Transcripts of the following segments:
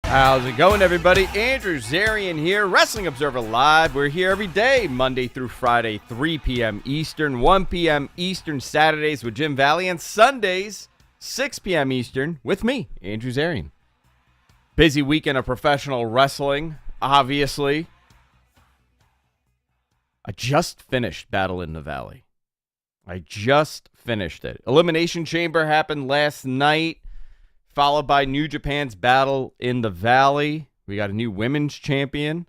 How's it going, everybody? Andrew Zarian here, Wrestling Observer Live. We're here every day, Monday through Friday, 3 p.m. Eastern, 1 p.m. Eastern, Saturdays with Jim Valley, and Sundays, 6 p.m. Eastern, with me, Andrew Zarian. Busy weekend of professional wrestling, obviously. I just finished Battle in the Valley. I just finished it. Elimination Chamber happened last night, followed by New Japan's Battle in the Valley. We got a new women's champion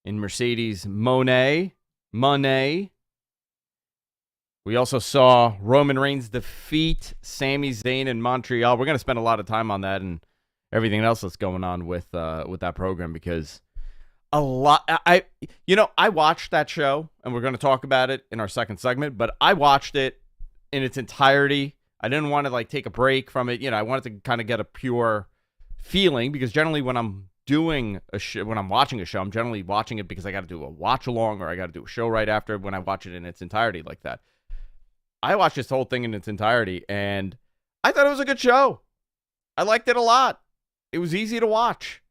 in Mercedes Moné. We also saw Roman Reigns defeat Sami Zayn in Montreal. We're going to spend a lot of time on that and everything else that's going on with that program, because I watched that show, and we're going to talk about it in our second segment, but I watched it in its entirety. I didn't want to take a break from it. I wanted to kind of get a pure feeling, because generally when I'm doing a show, when I'm watching a show, I'm generally watching it because I got to do a watch along or I got to do a show right after when I watch it in its entirety like that. I watched this whole thing in its entirety, and I thought it was a good show. I liked it a lot. It was easy to watch.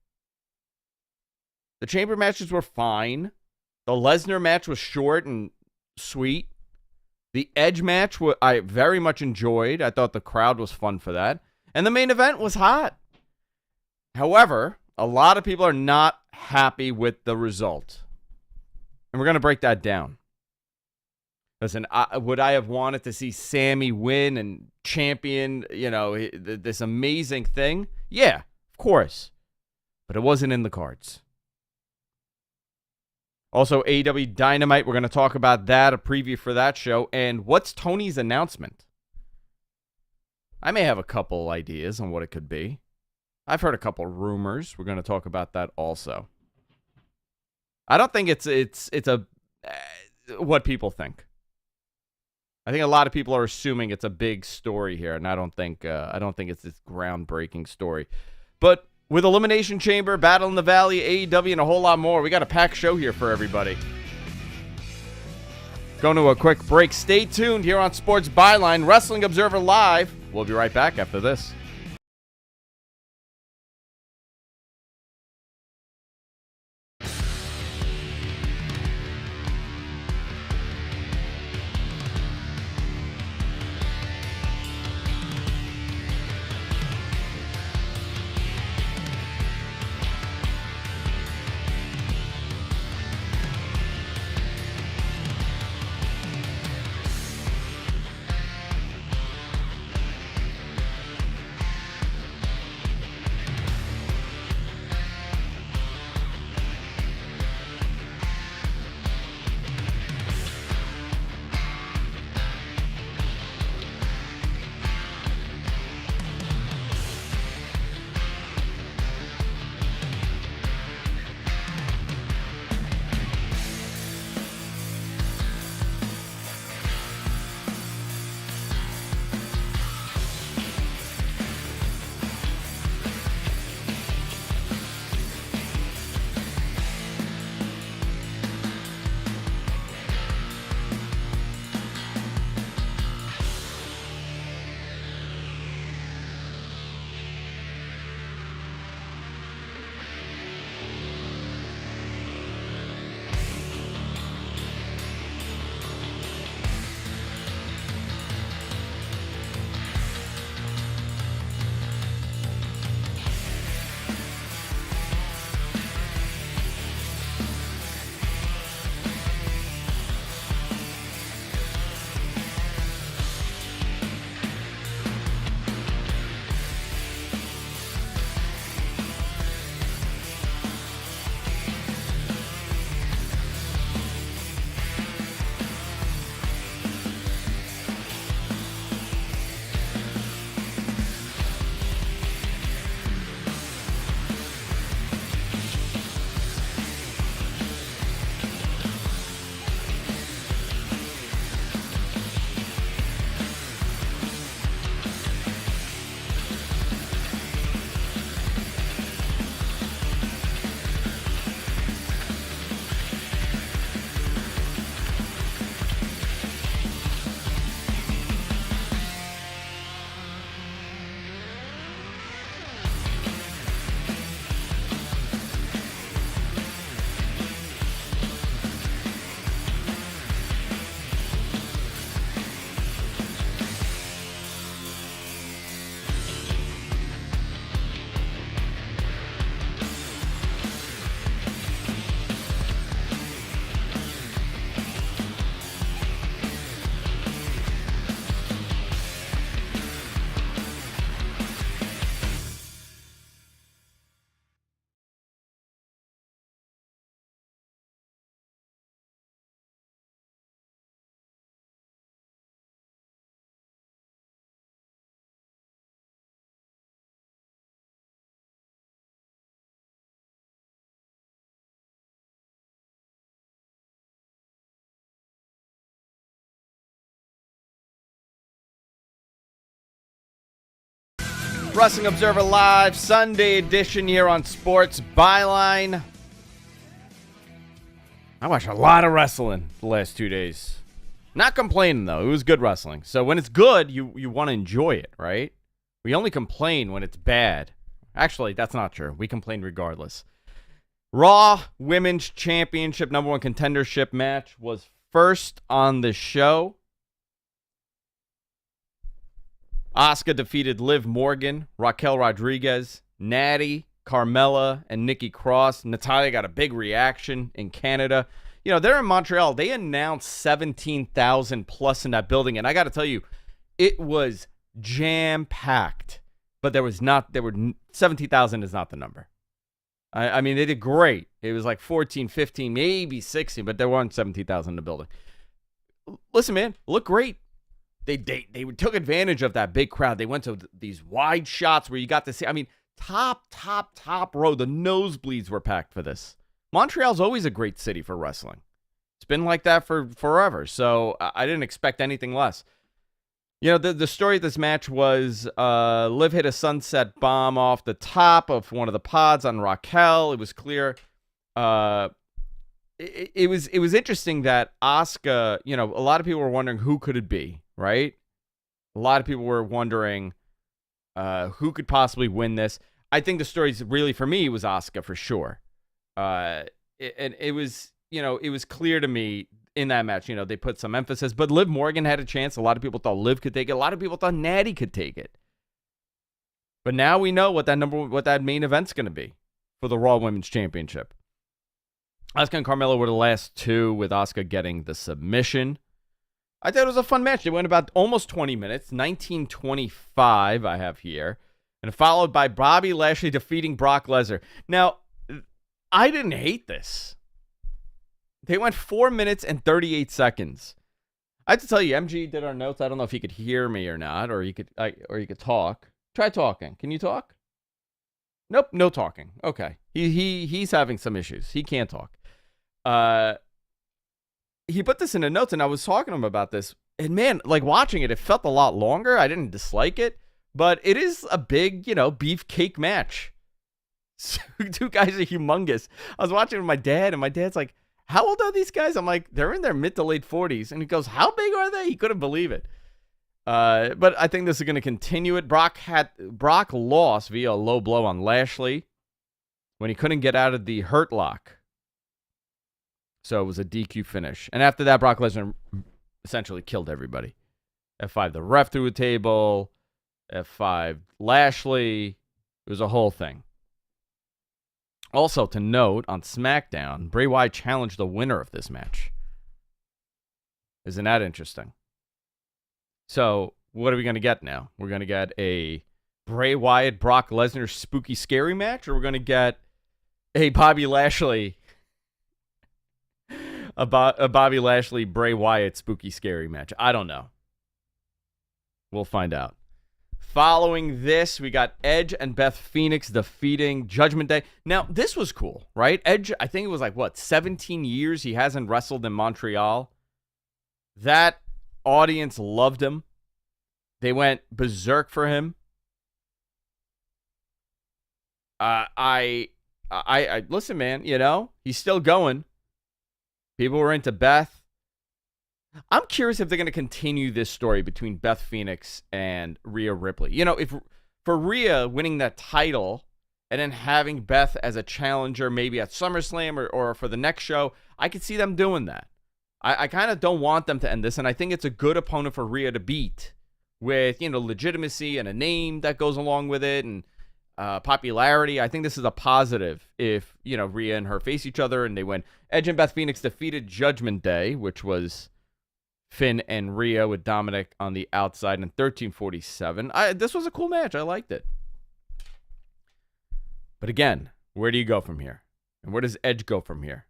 The chamber matches were fine. The Lesnar match was short and sweet. The Edge match, I very much enjoyed. I thought the crowd was fun for that. And the main event was hot. However, a lot of people are not happy with the result. And we're going to break that down. Listen, would I have wanted to see Sami win and champion, this amazing thing? Yeah, of course. But it wasn't in the cards. Also, AEW Dynamite, we're going to talk about that, a preview for that show. And what's Tony's announcement? I may have a couple ideas on what it could be. I've heard a couple rumors. We're going to talk about that also. I don't think it's what people think. I think a lot of people are assuming it's a big story here, and I don't think it's this groundbreaking story. But with Elimination Chamber, Battle in the Valley, AEW, and a whole lot more, we got a packed show here for everybody. Going to a quick break. Stay tuned here on Sports Byline, Wrestling Observer Live. We'll be right back after this. Wrestling Observer Live, Sunday edition here on Sports Byline. I watched a lot of wrestling the last 2 days. Not complaining, though. It was good wrestling. So when it's good, you want to enjoy it, right? We only complain when it's bad. Actually, that's not true. We complain regardless. Raw Women's Championship number one contendership match was first on the show. Asuka defeated Liv Morgan, Raquel Rodriguez, Natty, Carmella, and Nikki Cross. Natalya got a big reaction in Canada. You know, they're in Montreal. They announced 17,000 plus in that building. And I got to tell you, it was jam-packed. But 17,000 is not the number. I mean, they did great. It was like 14, 15, maybe 16, but there weren't 17,000 in the building. Listen, man, look great. They took advantage of that big crowd. They went to these wide shots where you got to see, I mean, top row. The nosebleeds were packed for this. Montreal's always a great city for wrestling. It's been like that for forever, so I didn't expect anything less. You know, the story of this match was Liv hit a sunset bomb off the top of one of the pods on Raquel. It was clear. It was interesting that Asuka, you know, a lot of people were wondering who could it be, right? A lot of people were wondering who could possibly win this. I think the story really, for me, was Asuka for sure. And it was, you know, it was clear to me in that match, you know, they put some emphasis, but Liv Morgan had a chance. A lot of people thought Liv could take it. A lot of people thought Natty could take it. But now we know what that main event's going to be for the Raw Women's Championship. Asuka and Carmella were the last two, with Asuka getting the submission. I thought it was a fun match. It went about almost 20 minutes, 19:25 I have here, and followed by Bobby Lashley defeating Brock Lesnar. Now, I didn't hate this. They went 4 minutes and 38 seconds. I have to tell you, MG did our notes. I don't know if he could hear me or not, or you could talk. Try talking. Can you talk? Nope, no talking. Okay, he's having some issues. He can't talk. He put this in the notes, and I was talking to him about this. And man, like watching it, it felt a lot longer. I didn't dislike it, but it is a big, you know, beefcake match. So, two guys are humongous. I was watching with my dad, and my dad's like, "How old are these guys?" I'm like, "They're in their mid to late 40s." And he goes, "How big are they?" He couldn't believe it. But I think this is going to continue it. Brock lost via a low blow on Lashley when he couldn't get out of the hurt lock. So it was a DQ finish. And after that, Brock Lesnar essentially killed everybody. F5 the ref through a table. F5 Lashley. It was a whole thing. Also, to note, on SmackDown, Bray Wyatt challenged the winner of this match. Isn't that interesting? So, what are we going to get now? We're going to get a Bray Wyatt, Brock Lesnar spooky scary match, or we're going to get a Bobby Lashley, Bobby Lashley, Bray Wyatt spooky scary match? I don't know. We'll find out. Following this, we got Edge and Beth Phoenix defeating Judgment Day. Now, this was cool, right? Edge, I think it was like, 17 years he hasn't wrestled in Montreal. That audience loved him. They went berserk for him. I listen, man, you know, he's still going. People were into Beth. I'm curious if they're going to continue this story between Beth Phoenix and Rhea Ripley. You know, if for Rhea winning that title and then having Beth as a challenger maybe at SummerSlam or for the next show, I could see them doing that. I kind of don't want them to end this, and I think it's a good opponent for Rhea to beat with, you know, legitimacy and a name that goes along with it and popularity. I think this is a positive if, you know, Rhea and her face each other and they win. Edge and Beth Phoenix defeated Judgment Day, which was Finn and Rhea with Dominic on the outside in 13:47. This was a cool match. I liked it. But again, where do you go from here? And where does Edge go from here?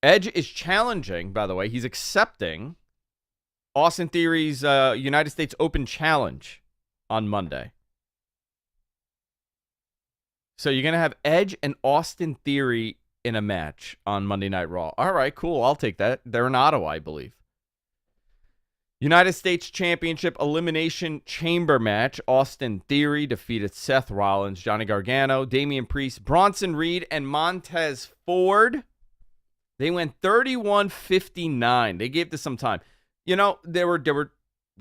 Edge is challenging, by the way. He's accepting Austin Theory's United States Open Challenge on Monday. So you're going to have Edge and Austin Theory in a match on Monday Night Raw. All right, cool. I'll take that. They're in Ottawa, I believe. United States Championship Elimination Chamber match. Austin Theory defeated Seth Rollins, Johnny Gargano, Damian Priest, Bronson Reed, and Montez Ford. They went 31-59. They gave this some time. You know, there were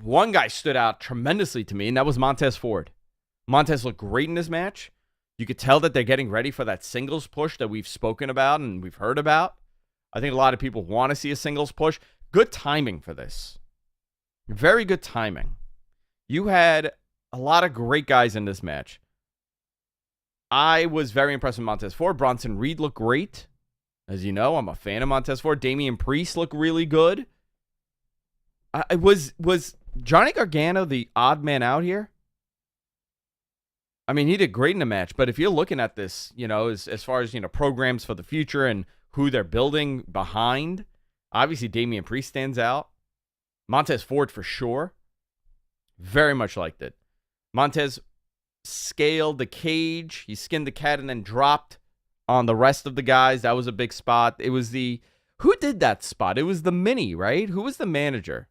one guy stood out tremendously to me, and that was Montez Ford. Montez looked great in this match. You could tell that they're getting ready for that singles push that we've spoken about and we've heard about. I think a lot of people want to see a singles push. Good timing for this. Very good timing. You had a lot of great guys in this match. I was very impressed with Montez Ford. Bronson Reed looked great. As you know, I'm a fan of Montez Ford. Damian Priest looked really good. Was Johnny Gargano the odd man out here? I mean, he did great in the match, but if you're looking at this, you know, as far as, you know, programs for the future and who they're building behind, obviously Damian Priest stands out. Montez Ford for sure. Very much liked it. Montez scaled the cage. He skinned the cat and then dropped on the rest of the guys. That was a big spot. It was who did that spot? It was the Mini, right? Who was the manager?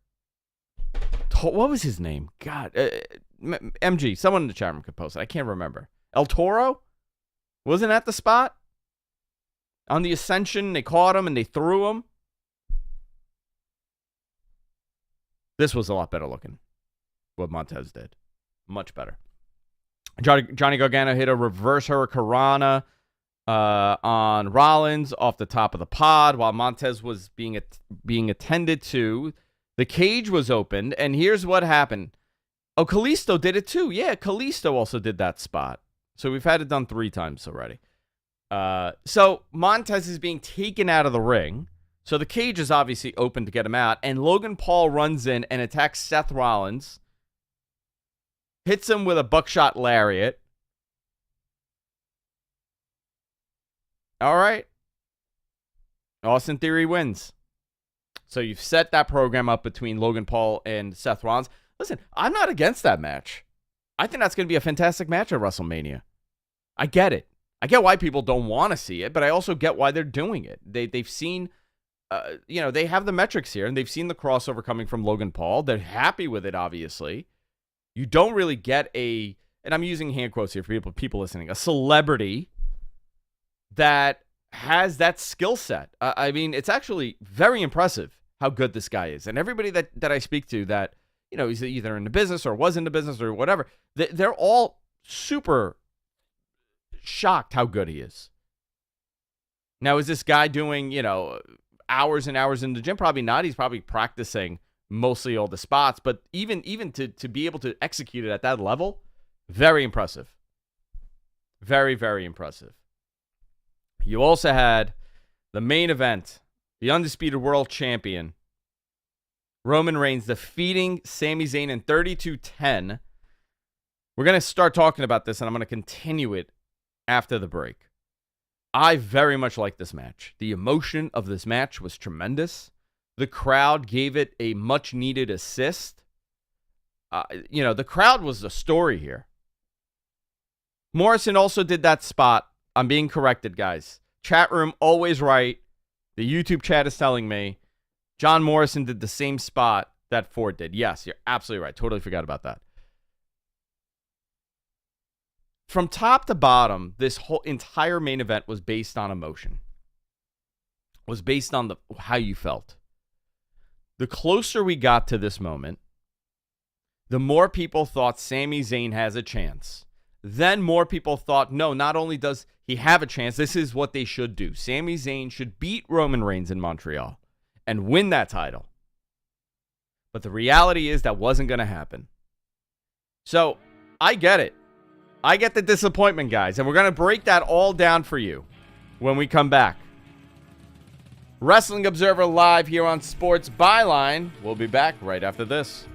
What was his name? God. MG. Someone in the chat room could post it. I can't remember. El Toro? Wasn't that the spot? On the Ascension, they caught him and they threw him. This was a lot better looking, what Montez did. Much better. Johnny Gargano hit a reverse hurricanrana on Rollins off the top of the pod while Montez was being attended to. The cage was opened, and here's what happened. Oh, Kalisto did it too. Yeah, Kalisto also did that spot. So we've had it done 3 times already. So Montez is being taken out of the ring. So the cage is obviously open to get him out. And Logan Paul runs in and attacks Seth Rollins. Hits him with a buckshot lariat. All right. Austin Theory wins. So you've set that program up between Logan Paul and Seth Rollins. Listen, I'm not against that match. I think that's going to be a fantastic match at WrestleMania. I get it. I get why people don't want to see it, but I also get why they're doing it. They've seen, they have the metrics here, and they've seen the crossover coming from Logan Paul. They're happy with it, obviously. You don't really get and I'm using hand quotes here for people listening, a celebrity that has that skill set. I mean, it's actually very impressive how good this guy is. And everybody that I speak to that, you know, he's either in the business or was in the business or whatever, they're all super shocked how good he is. Now, is this guy doing, you know, hours and hours in the gym? Probably not. He's probably practicing mostly all the spots. But even to be able to execute it at that level, very impressive. Very, very impressive. You also had the main event, the undisputed world champion, Roman Reigns defeating Sami Zayn in 32-10. We're going to start talking about this, and I'm going to continue it after the break. I very much like this match. The emotion of this match was tremendous. The crowd gave it a much-needed assist. The crowd was the story here. Morrison also did that spot. I'm being corrected, guys. Chat room, always right. The YouTube chat is telling me John Morrison did the same spot that Ford did. Yes, you're absolutely right. Totally forgot about that. From top to bottom, this whole entire main event was based on emotion. Was based on how you felt. The closer we got to this moment, the more people thought Sami Zayn has a chance. Then more people thought, no, not only does he have a chance, this is what they should do. Sami Zayn should beat Roman Reigns in Montreal and win that title. But the reality is that wasn't going to happen. So I get it. I get the disappointment, guys. And we're going to break that all down for you when we come back. Wrestling Observer Live here on Sports Byline. We'll be back right after this.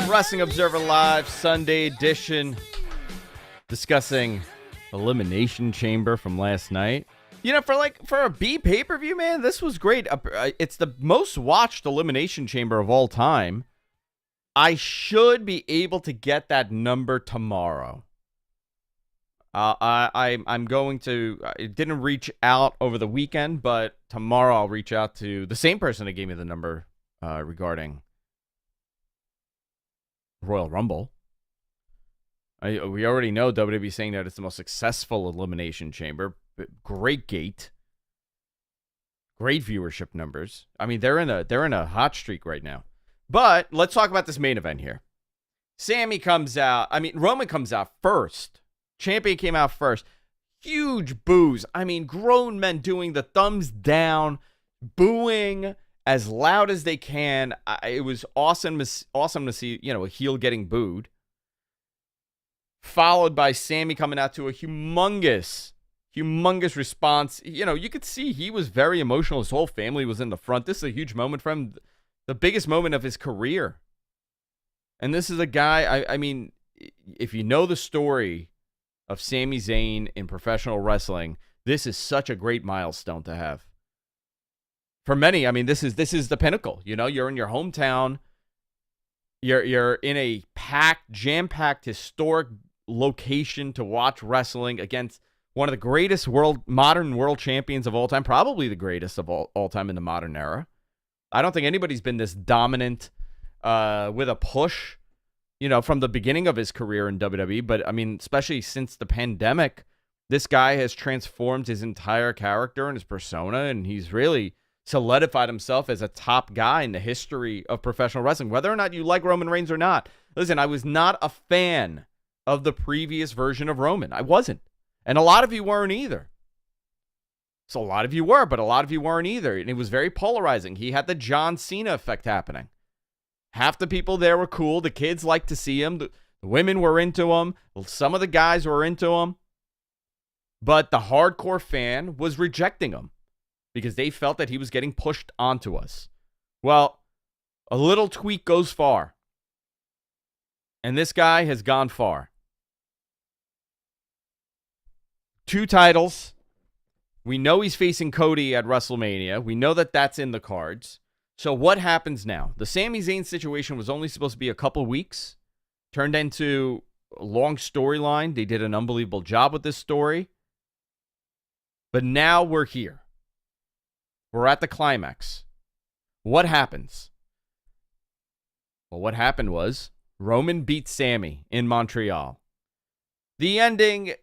Wrestling Observer Live, Sunday edition, discussing Elimination Chamber from last night. You know, for a B pay-per-view, man, this was great. It's the most watched Elimination Chamber of all time. I should be able to get that number tomorrow. I'm going to. It didn't reach out over the weekend, but tomorrow I'll reach out to the same person that gave me the number regarding Royal Rumble. We already know WWE saying that it's the most successful Elimination Chamber. Great gate, great viewership numbers. I mean, they're in a hot streak right now. But let's talk about this main event here. Sami comes out. I mean, Roman comes out first. Champion came out first. Huge boos. I mean, grown men doing the thumbs down, booing as loud as they can. It was awesome to see, a heel getting booed. Followed by Sami coming out to a humongous response. You could see he was very emotional. His whole family was in the front. This is a huge moment for him. The biggest moment of his career. And this is a guy, I mean, if you know the story of Sami Zayn in professional wrestling, this is such a great milestone to have. For many, I mean, this is the pinnacle. You're in your hometown. You're in a jam-packed, historic location to watch wrestling against one of the greatest modern world champions of all time, probably the greatest of all time in the modern era. I don't think anybody's been this dominant with a push, from the beginning of his career in WWE. But, I mean, especially since the pandemic, this guy has transformed his entire character and his persona, and he's really solidified himself as a top guy in the history of professional wrestling. Whether or not you like Roman Reigns or not, listen, I was not a fan of the previous version of Roman. I wasn't. And a lot of you weren't either. So a lot of you were, but a lot of you weren't either. And it was very polarizing. He had the John Cena effect happening. Half the people there were cool. The kids liked to see him. The women were into him. Some of the guys were into him. But the hardcore fan was rejecting him because they felt that he was getting pushed onto us. Well, a little tweak goes far. And this guy has gone far. 2 titles. We know he's facing Cody at WrestleMania. We know that that's in the cards. So what happens now? The Sami Zayn situation was only supposed to be a couple weeks. Turned into a long storyline. They did an unbelievable job with this story. But now we're here. We're at the climax. What happens? Well, what happened was Roman beat Sami in Montreal. The ending,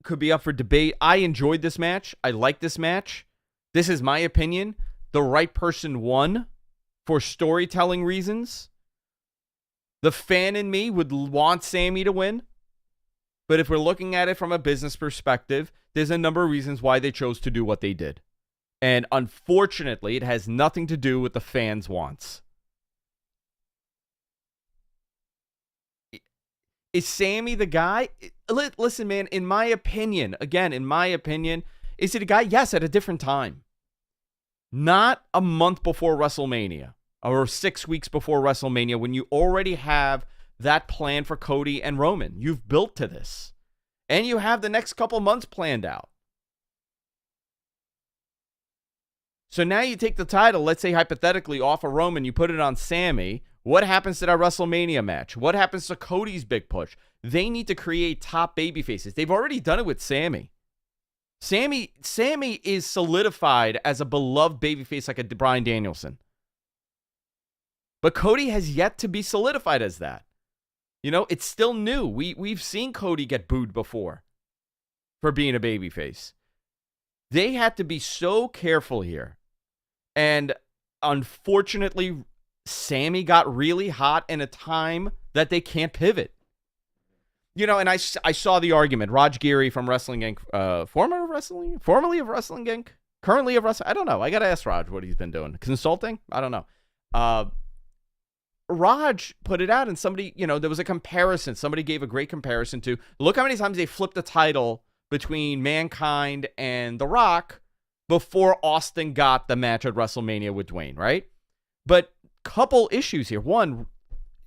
could be up for debate. I enjoyed this match. I like this match. This is my opinion. The right person won for storytelling reasons. The fan in me would want Sami to win. But if we're looking at it from a business perspective, there's a number of reasons why they chose to do what they did. And unfortunately, it has nothing to do with the fans' wants. Is Sami the guy? Listen, man, in my opinion, is it a guy? Yes, at a different time. Not a month before WrestleMania or 6 weeks before WrestleMania when you already have that plan for Cody and Roman. You've built to this. And you have the next couple months planned out. So now you take the title, let's say hypothetically, off of Roman, you put it on Sami. What happens to that WrestleMania match? What happens to Cody's big push? They need to create top baby faces. They've already done it with Sami. Sami is solidified as a beloved babyface like a Bryan Danielson. But Cody has yet to be solidified as that. It's still new. We've seen Cody get booed before for being a babyface. They had to be so careful here. And unfortunately, Sami got really hot in a time that they can't pivot. And I saw the argument. Raj Giri from Wrestling Inc., formerly of Wrestling Inc., currently of Wrestling. I don't know. I got to ask Raj what he's been doing. Consulting? I don't know. Raj put it out and somebody, there was a comparison. Somebody gave a great comparison to, look how many times they flipped the title between Mankind and The Rock before Austin got the match at WrestleMania with Dwayne, right? But couple issues here. One,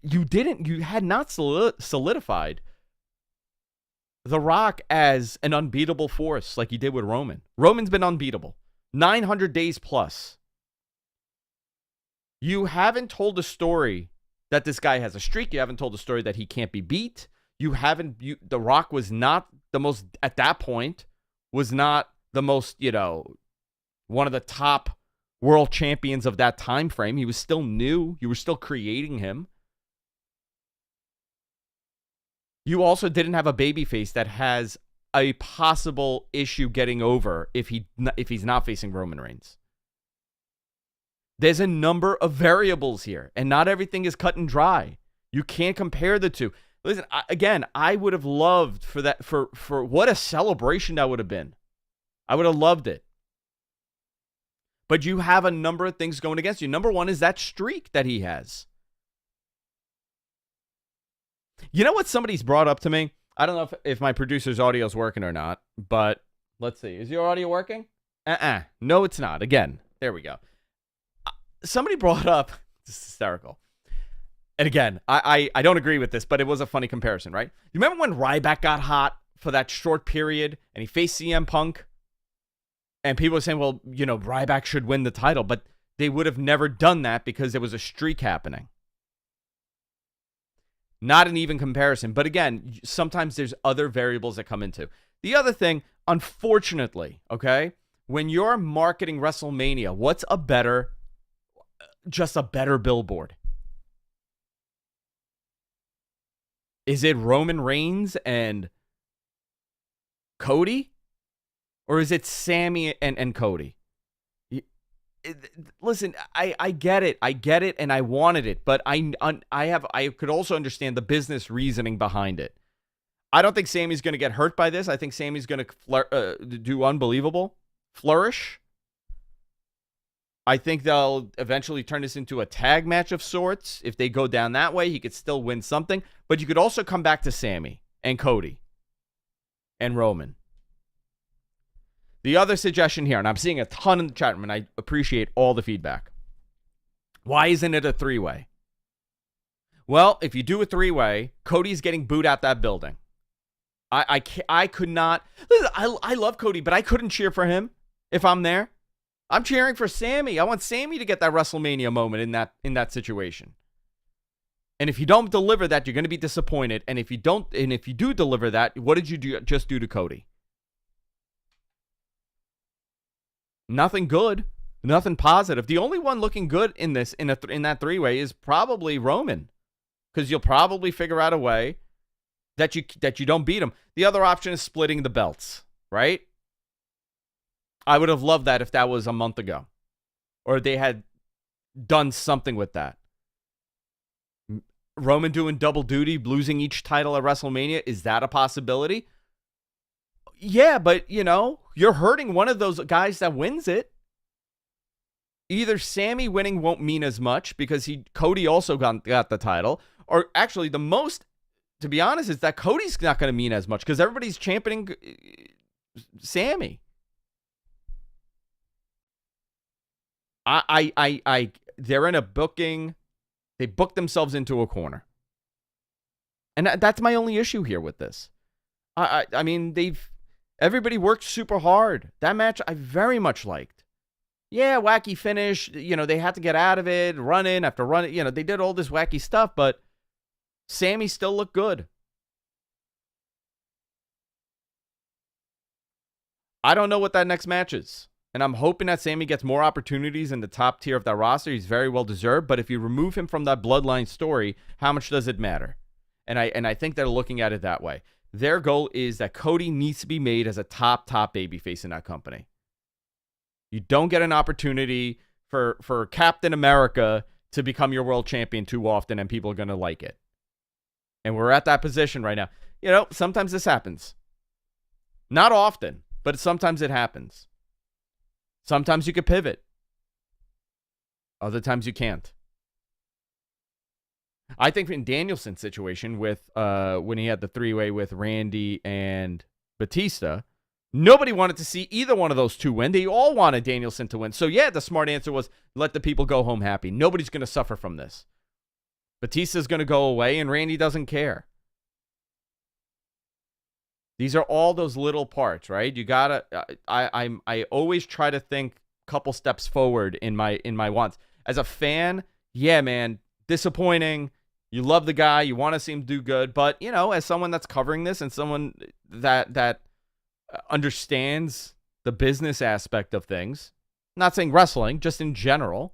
you had not solidified The Rock as an unbeatable force like you did with Roman. Roman's been unbeatable. 900 days plus. You haven't told a story that this guy has a streak. You haven't told a story that he can't be beat. The Rock was not the most, at that point, was not the most, one of the top world champions of that time frame. He was still new. You were still creating him. You also didn't have a babyface that has a possible issue getting over if he's not facing Roman Reigns. There's a number of variables here, and not everything is cut and dry. You can't compare the two. Listen, I would have loved for that, for what a celebration that would have been. I would have loved it. But you have a number of things going against you. Number one is that streak that he has. You know what somebody's brought up to me? I don't know if my producer's audio is working or not, but let's see. Is your audio working? No, it's not. Again, there we go. Somebody brought up, this is hysterical. And again, I don't agree with this, but it was a funny comparison, right? You remember when Ryback got hot for that short period and he faced CM Punk? And people were saying, well, Ryback should win the title, but they would have never done that because there was a streak happening. Not an even comparison. But again, sometimes there's other variables that come into. The other thing, unfortunately, okay, when you're marketing WrestleMania, what's just a better billboard? Is it Roman Reigns and Cody? Or is it Sami and Cody? Listen, I get it. I get it, and I wanted it. But I could also understand the business reasoning behind it. I don't think Sami's going to get hurt by this. I think Sami's going to do unbelievable. Flourish. I think they'll eventually turn this into a tag match of sorts. If they go down that way, he could still win something. But you could also come back to Sami and Cody and Roman. The other suggestion here, and I'm seeing a ton in the chat room, and I appreciate all the feedback. Why isn't it a three-way? Well, if you do a three-way, Cody's getting booed out that building. I could not. Listen, I love Cody, but I couldn't cheer for him if I'm there. I'm cheering for Sami. I want Sami to get that WrestleMania moment in that situation. And if you don't deliver that, you're going to be disappointed. And if you do deliver that, what did you just do to Cody? Nothing good, nothing positive. The only one looking good in that three-way is probably Roman, because you'll probably figure out a way that you don't beat him. The other option is splitting the belts, right? I would have loved that if that was a month ago, or they had done something with that. Roman doing double duty, losing each title at WrestleMania, is that a possibility? Yeah, but, you're hurting one of those guys that wins it. Either Sami winning won't mean as much because Cody also got the title. Or actually, the most, to be honest, is that Cody's not going to mean as much because everybody's championing Sami. They're in a booking. They booked themselves into a corner. And that's my only issue here with this. I mean, everybody worked super hard. That match I very much liked. Yeah, wacky finish. They had to get out of it, run in after run. They did all this wacky stuff, but Sami still looked good. I don't know what that next match is. And I'm hoping that Sami gets more opportunities in the top tier of that roster. He's very well deserved. But if you remove him from that bloodline story, how much does it matter? And I think they're looking at it that way. Their goal is that Cody needs to be made as a top babyface in that company. You don't get an opportunity for Captain America to become your world champion too often, and people are going to like it. And we're at that position right now. Sometimes this happens. Not often, but sometimes it happens. Sometimes you could pivot. Other times you can't. I think in Danielson's situation with when he had the three-way with Randy and Batista, nobody wanted to see either one of those two win. They all wanted Danielson to win. So yeah, the smart answer was let the people go home happy. Nobody's going to suffer from this. Batista's going to go away, and Randy doesn't care. These are all those little parts, right? You gotta. I always try to think a couple steps forward in my wants. As a fan, yeah, man, disappointing. You love the guy, you want to see him do good, but as someone that's covering this and someone that understands the business aspect of things, not saying wrestling, just in general.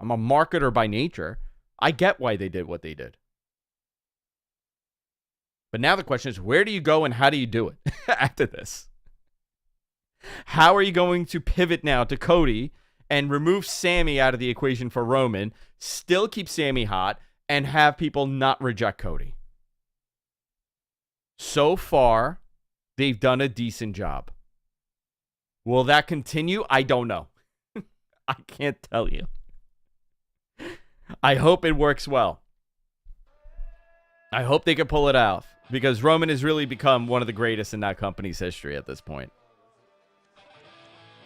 I'm a marketer by nature. I get why they did what they did. But now the question is, where do you go and how do you do it after this? How are you going to pivot now to Cody and remove Sami out of the equation for Roman, still keep Sami hot, and have people not reject Cody? So far, they've done a decent job. Will that continue? I don't know. I can't tell you. I hope it works well. I hope they can pull it off, because Roman has really become one of the greatest in that company's history at this point.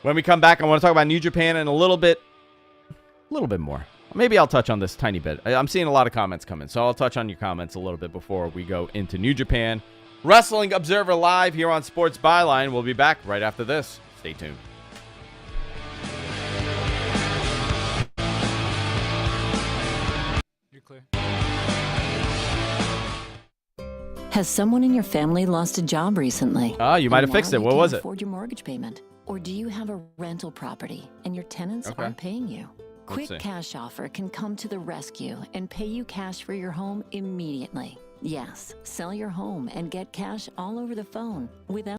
When we come back, I want to talk about New Japan and a little bit more. Maybe I'll touch on this tiny bit. I'm seeing a lot of comments coming, so I'll touch on your comments a little bit before we go into New Japan. Wrestling Observer Live here on Sports Byline. We'll be back right after this. Stay tuned. You're clear. Has someone in your family lost a job recently? You might have fixed it. What was it? Afford your mortgage payment? Or do you have a rental property and your tenants aren't paying you? Quick Cash Offer can come to the rescue and pay you cash for your home immediately. Yes, sell your home and get cash all over the phone without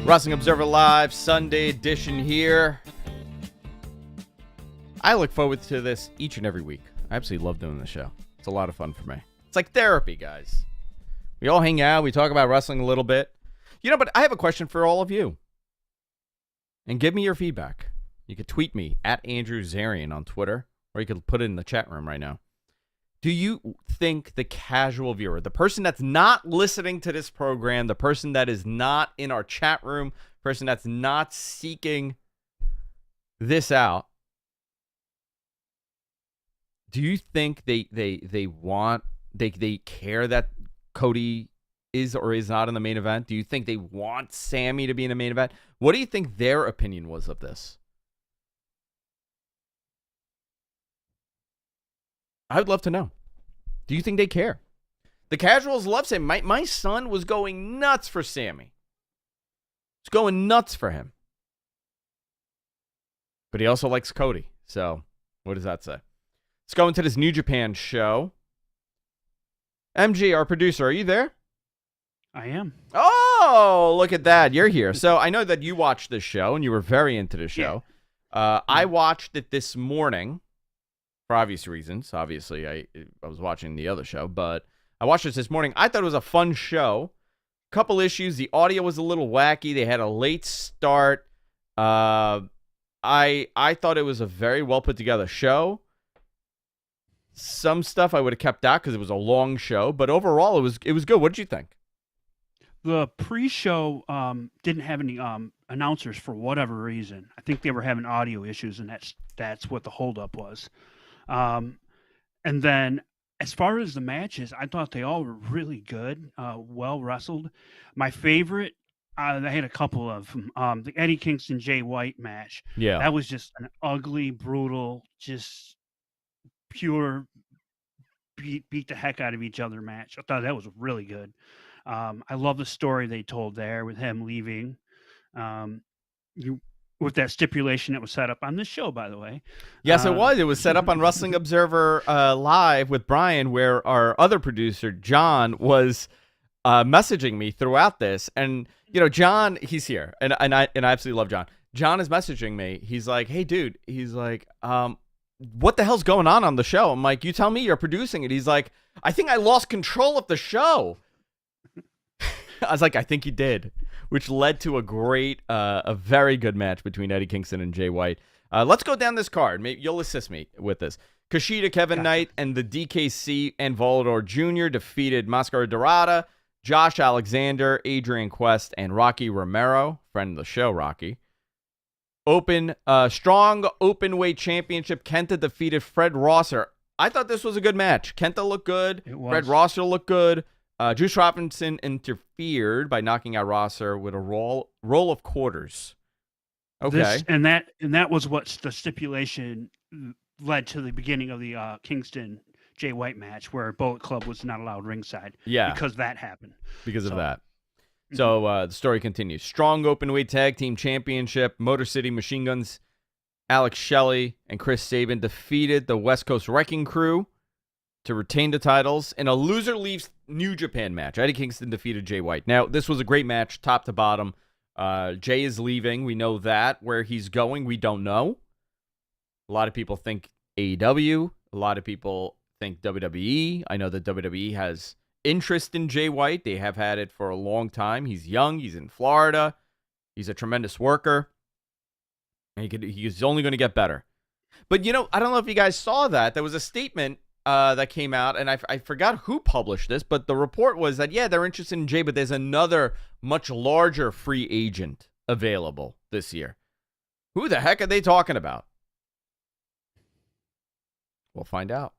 Wrestling Observer Live, Sunday edition here. I look forward to this each and every week. I absolutely love doing this show. It's a lot of fun for me. It's like therapy, guys. We all hang out. We talk about wrestling a little bit. But I have a question for all of you. And give me your feedback. You could tweet me at Andrew Zarian on Twitter, or you could put it in the chat room right now. Do you think the casual viewer, the person that's not listening to this program, the person that is not in our chat room, person that's not seeking this out, do you think they care that Cody is or is not in the main event? Do you think they want Sami to be in the main event? What do you think their opinion was of this? I would love to know. Do you think they care? The casuals love Sami. My son was going nuts for Sami. He's going nuts for him. But he also likes Cody. So, what does that say? Let's go into this New Japan show. MG, our producer, are you there? I am. Oh, look at that. You're here. So, I know that you watched this show, and you were very into the show. Yeah. I watched it this morning. For obvious reasons. Obviously, I was watching the other show, but I watched this morning. I thought it was a fun show. Couple issues. The audio was a little wacky. They had a late start. I thought it was a very well put together show. Some stuff I would have kept out because it was a long show, but overall it was good. What did you think? The pre-show didn't have any announcers for whatever reason. I think they were having audio issues, and that's what the holdup was. And then as far as the matches, I thought they all were really good, well wrestled. My favorite, I had a couple of them. The Eddie Kingston Jay White match. Yeah, that was just an ugly, brutal, just pure beat the heck out of each other match. I thought that was really good. I love the story they told there with him leaving. With that stipulation that was set up on this show, by the way. Yes, it was. It was set up on Wrestling Observer Live with Brian, where our other producer, John, was messaging me throughout this. And, John, he's here. And I absolutely love John. John is messaging me. He's like, hey, dude. He's like, what the hell's going on the show? I'm like, you tell me, you're producing it. He's like, I think I lost control of the show. I was like, I think you did, which led to a very good match between Eddie Kingston and Jay White. Let's go down this card. Maybe you'll assist me with this. Kushida, Kevin Knight, and the DKC and Volador Jr. defeated Mascara Dorada, Josh Alexander, Adrian Quest, and Rocky Romero, friend of the show, Rocky. Strong openweight championship. Kenta defeated Fred Rosser. I thought this was a good match. Kenta looked good. Fred Rosser looked good. Juice Robinson interfered by knocking out Rosser with a roll of quarters. Okay, and that was what the stipulation led to the beginning of the Kingston Jay White match, where Bullet Club was not allowed ringside. Yeah, because that happened. Because of that. So the story continues. Strong openweight tag team championship. Motor City Machine Guns, Alex Shelley and Chris Sabin defeated the West Coast Wrecking Crew to retain the titles in a loser leaves New Japan match. Eddie Kingston defeated Jay White. Now, this was a great match, top to bottom. Jay is leaving. We know that. Where he's going, we don't know. A lot of people think AEW. A lot of people think WWE. I know that WWE has interest in Jay White. They have had it for a long time. He's young. He's in Florida. He's a tremendous worker. And he's only going to get better. But, I don't know if you guys saw that. There was a statement that came out, and I forgot who published this, but the report was that, yeah, they're interested in Jay, but there's another much larger free agent available this year. Who the heck are they talking about? We'll find out.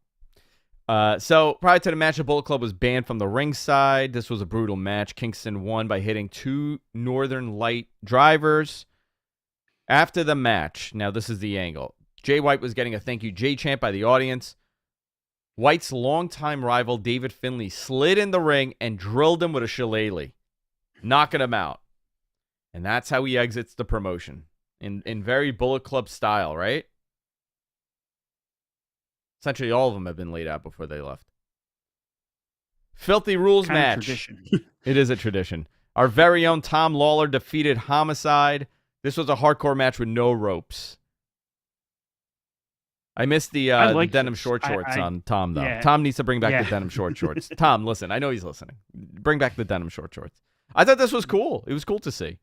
So prior to the match, the Bullet Club was banned from the ringside. This was a brutal match. Kingston won by hitting 2 Northern Light drivers. After the match, now this is the angle. Jay White was getting a thank you Jay chant by the audience. White's longtime rival, David Finlay, slid in the ring and drilled him with a shillelagh, knocking him out. And that's how he exits the promotion. In very Bullet Club style, right? Essentially, all of them have been laid out before they left. Filthy Rules kind match. Tradition. It is a tradition. Our very own Tom Lawler defeated Homicide. This was a hardcore match with no ropes. I missed the denim short shorts on Tom, though. Yeah. Tom needs to bring back the denim short shorts. Tom, listen, I know he's listening. Bring back the denim short shorts. I thought this was cool. It was cool to see.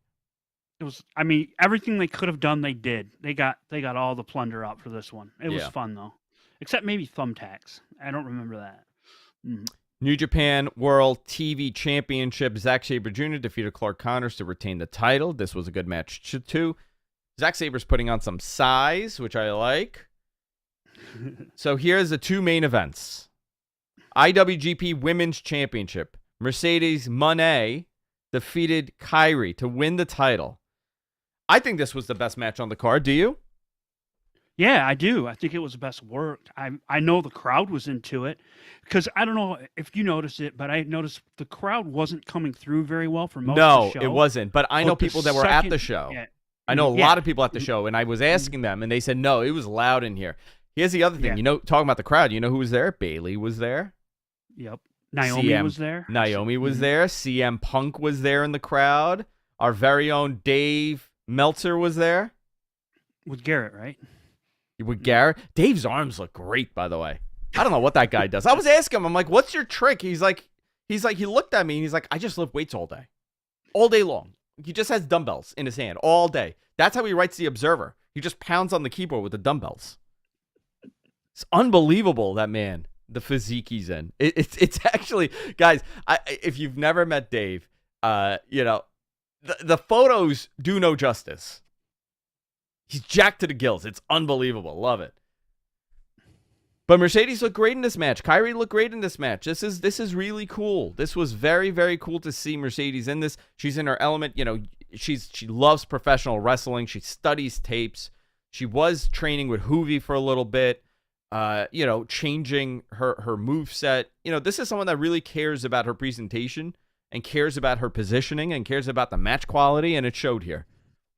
It was. I mean, everything they could have done, they did. They got all the plunder out for this one. It was fun though, except maybe thumbtacks. I don't remember that. Mm. New Japan World TV Championship. Zack Sabre Jr. defeated Clark Connors to retain the title. This was a good match too. Zack Sabre's putting on some size, which I like. So here's the two main events. IWGP Women's Championship. Mercedes Moné defeated Kairi to win the title. I think this was the best match on the card. Do you? Yeah, I do. I think it was the best worked. I know the crowd was into it because I don't know if you noticed it, but I noticed the crowd wasn't coming through very well for most of the show. No, it wasn't. But I know people that were at the show. Yeah. I know a lot of people at the show, and I was asking them, and they said, no, it was loud in here. Here's the other thing. You know, talking about the crowd, you know who was there? Bayley was there. Yep. Naomi was there. Naomi was there. CM Punk was there in the crowd. Our very own Dave Meltzer was there. With Garrett, right? With Garrett. Dave's arms look great, by the way. I don't know what that guy does. I was asking him, I'm like, what's your trick? He looked at me and he's like, I just lift weights all day. All day long. He just has dumbbells in his hand all day. That's how he writes the Observer. He just pounds on the keyboard with the dumbbells. It's unbelievable, that man. The physique he's in. It's actually, guys, if you've never met Dave, the photos do no justice. He's jacked to the gills. It's unbelievable. Love it. But Mercedes looked great in this match. Kairi looked great in this match. This is really cool. This was very, very cool to see Mercedes in this. She's in her element. You know, she loves professional wrestling. She studies tapes. She was training with Hoovy for a little bit. Changing her moveset. You know, this is someone that really cares about her presentation and cares about her positioning and cares about the match quality, and it showed here.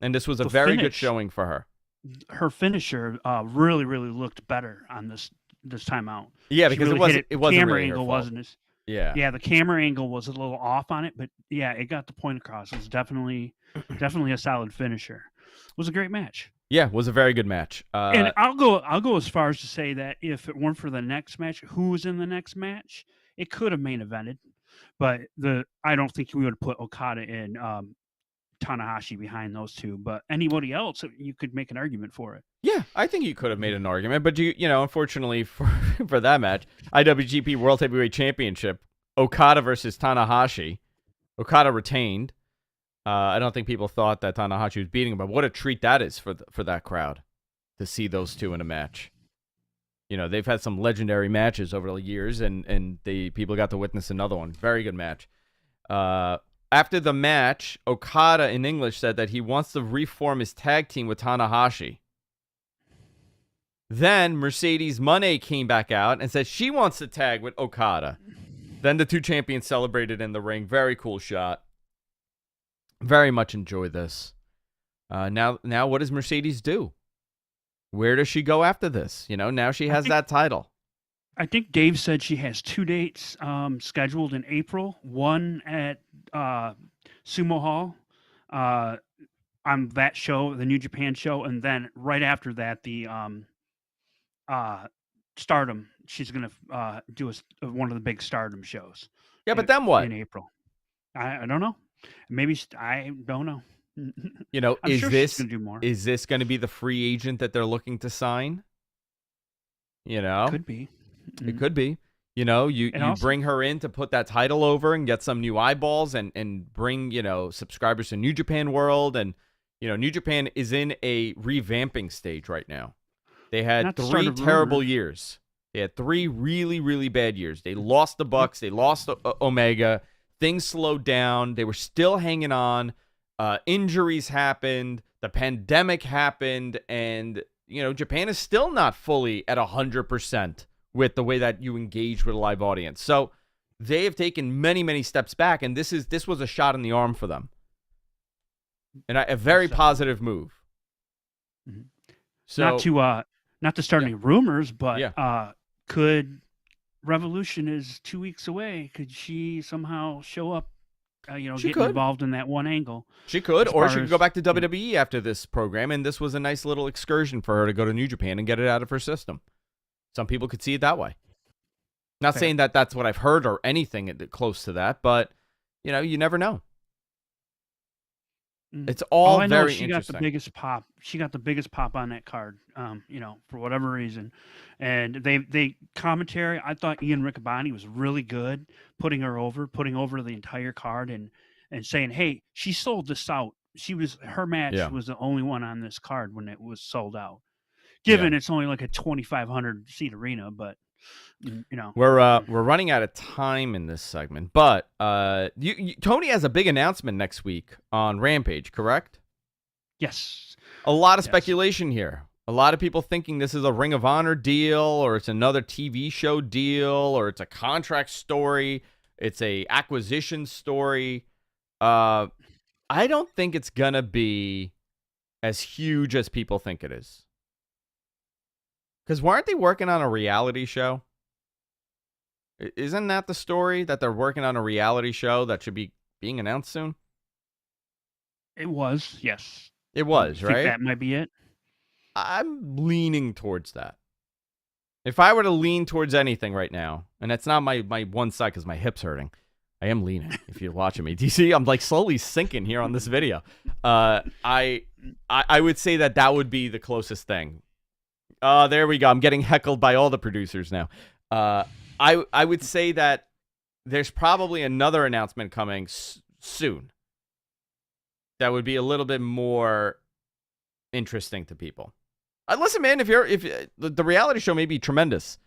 And this was a very good showing for her. Her finisher really, really looked better on this time out. Yeah, because really it wasn't camera really angle her fault. wasn't as the camera angle was a little off on it, but yeah, it got the point across. It was definitely a solid finisher. It was a great match. Yeah, it was a very good match. And I'll go as far as to say that if it weren't for the next match, who was in the next match, it could have main evented. But I don't think we would have put Okada and Tanahashi behind those two. But anybody else, you could make an argument for it. Yeah, I think you could have made an argument. But unfortunately for that match, IWGP World Heavyweight Championship, Okada versus Tanahashi. Okada retained. I don't think people thought that Tanahashi was beating him, but what a treat that is for that crowd to see those two in a match. You know, they've had some legendary matches over the years, and people got to witness another one. Very good match. After the match, Okada in English said that he wants to reform his tag team with Tanahashi. Then Mercedes Moné came back out and said she wants to tag with Okada. Then the two champions celebrated in the ring. Very cool shot. Very much enjoy this. Now, what does Mercedes do? Where does she go after this? You know, now she has that title. I think Dave said she has 2 dates scheduled in April. One at Sumo Hall on that show, the New Japan show, and then right after that, the Stardom. She's going to do one of the big Stardom shows. Yeah, but then what? In April. I don't know. Maybe I don't know. You know, I'm sure she's gonna do more. Is this going to be the free agent that they're looking to sign? You know, could be. It could be. You know, you bring her in to put that title over and get some new eyeballs and bring, subscribers to New Japan World. And, New Japan is in a revamping stage right now. They had 3 terrible years. They had 3 really, really bad years. They lost the Bucks. They lost Omega. Things slowed down. They were still hanging on. Injuries happened. The pandemic happened. And, Japan is still not fully at 100% with the way that you engage with a live audience. So they have taken many, many steps back. And this was a shot in the arm for them. And a very positive move. Mm-hmm. So not to start any rumors, but could Revolution is 2 weeks away. Could she somehow show up getting involved in that one angle. She could, or she could go back to WWE after this program, and this was a nice little excursion for her to go to New Japan and get it out of her system. Some people could see it that way. Not saying that that's what I've heard or anything close to that, but, you never know. It's all very interesting. She got the biggest pop. She got the biggest pop on that card, for whatever reason. And they commentary, I thought Ian Riccaboni was really good, putting over the entire card and saying, hey, she sold this out. Her match was the only one on this card when it was sold out. Given it's only like a 2,500 seat arena, but we're running out of time in this segment, but Tony has a big announcement next week on Rampage, correct? Yes. A lot of speculation here. A lot of people thinking this is a Ring of Honor deal, or it's another TV show deal, or it's a contract story, it's a acquisition story. I don't think it's gonna be as huge as people think it is. Because weren't they working on a reality show? Isn't that the story, that they're working on a reality show that should be being announced soon? It was, yes. It was, right? Think that might be it. I'm leaning towards that. If I were to lean towards anything right now, and it's not my one side because my hip's hurting, I am leaning. If you're watching me, do you see? I'm like slowly sinking here on this video. I would say that would be the closest thing. There we go. I'm getting heckled by all the producers now. I would say that there's probably another announcement coming soon that would be a little bit more interesting to people. Listen, man, if the reality show may be tremendous.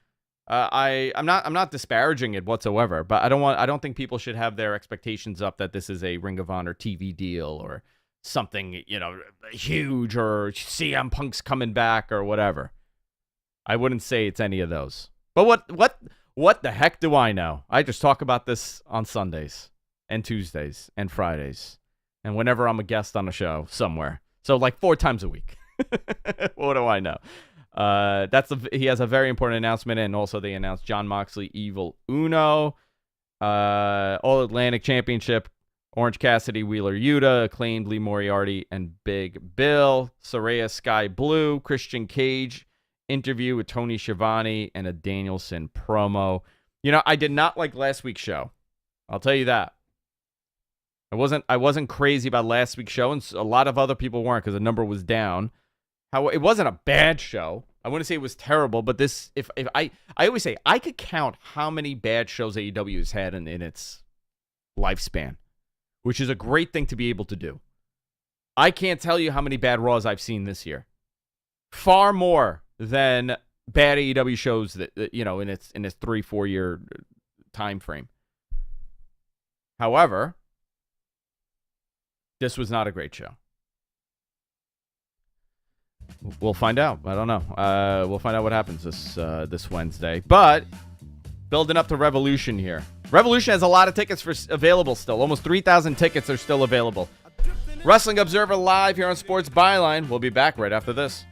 I'm not disparaging it whatsoever, but I don't think people should have their expectations up that this is a Ring of Honor TV deal or something, huge, or CM Punk's coming back or whatever. I wouldn't say it's any of those. But what the heck do I know? I just talk about this on Sundays and Tuesdays and Fridays and whenever I'm a guest on a show somewhere. So like 4 times a week. What do I know? He has a very important announcement, and also they announced Jon Moxley, Evil Uno, All Atlantic Championship, Orange Cassidy, Wheeler Yuta, Acclaimed, Lee Moriarty, and Big Bill, Saraya Sky Blue, Christian Cage, interview with Tony Schiavone, and a Danielson promo. I did not like last week's show. I'll tell you that. I wasn't crazy about last week's show, and a lot of other people weren't because the number was down. It wasn't a bad show. I wouldn't say it was terrible, but this, if I always say I could count how many bad shows AEW has had in its lifespan, which is a great thing to be able to do. I can't tell you how many bad Raws I've seen this year. Far more than bad AEW shows that in its 3-4 year time frame. However, this was not a great show. We'll find out. I don't know. We'll find out what happens this Wednesday. But building up to Revolution here. Revolution has a lot of tickets available still. Almost 3,000 tickets are still available. Wrestling Observer Live here on Sports Byline. We'll be back right after this.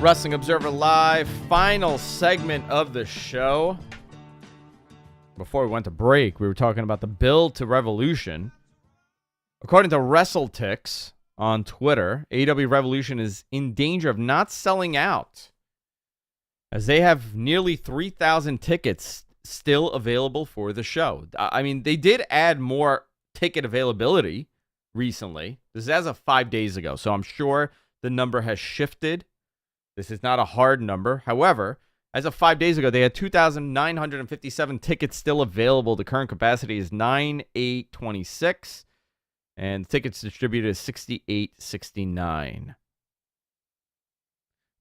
Wrestling Observer Live, final segment of the show. Before we went to break, we were talking about the build to Revolution. According to WrestleTix on Twitter, AEW Revolution is in danger of not selling out, as they have nearly 3,000 tickets still available for the show. I mean, they did add more ticket availability recently. This is as of 5 days ago, so I'm sure the number has shifted. This is not a hard number. However, as of 5 days ago, they had 2,957 tickets still available. The current capacity is 9,826, and tickets distributed is 6,869.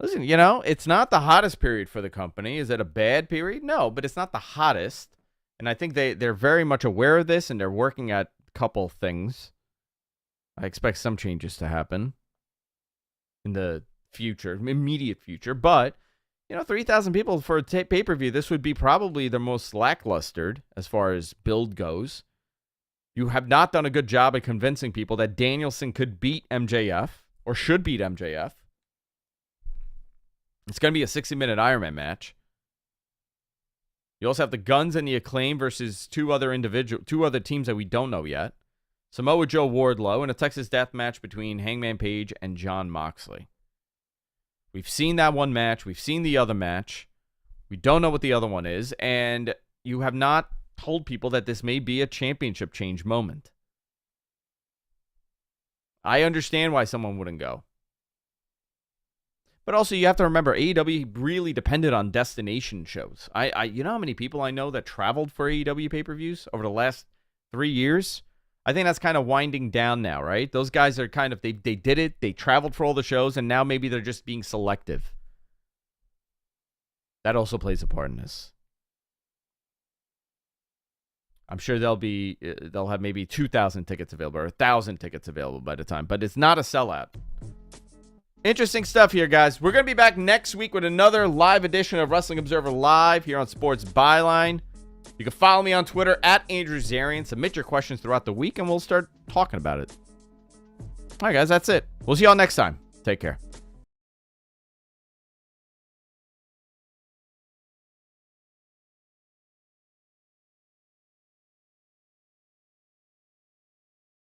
Listen, you know, it's not the hottest period for the company. Is it a bad period? No, but it's not the hottest. And I think they're very much aware of this, and they're working at a couple things. I expect some changes to happen in the future, immediate future. But, you know, 3,000 people for a pay-per-view, this would be probably the most lacklustered as far as build goes. You have not done a good job at convincing people that Danielson could beat MJF, or should beat MJF. It's going to be a 60-minute Iron Man match. You also have the Guns and the Acclaim versus two other teams that we don't know yet. Samoa Joe, Wardlow, and a Texas death match between Hangman Page and Jon Moxley. We've seen that one match. We've seen the other match. We don't know what the other one is. And you have not told people that this may be a championship change moment. I understand why someone wouldn't go. But also, you have to remember, AEW really depended on destination shows. You know how many people I know that traveled for AEW pay-per-views over the last 3 years? I think that's kind of winding down now, right? Those guys are kind of, they did it, they traveled for all the shows, and now maybe they're just being selective. That also plays a part in this. I'm sure they'll have maybe 2,000 tickets available, or 1,000 tickets available by the time, but it's not a sellout. Interesting stuff here, guys. We're going to be back next week with another live edition of Wrestling Observer Live here on Sports Byline. You can follow me on Twitter at Andrew Zarian. Submit your questions throughout the week, and we'll start talking about it. All right, guys, that's it. We'll see y'all next time. Take care.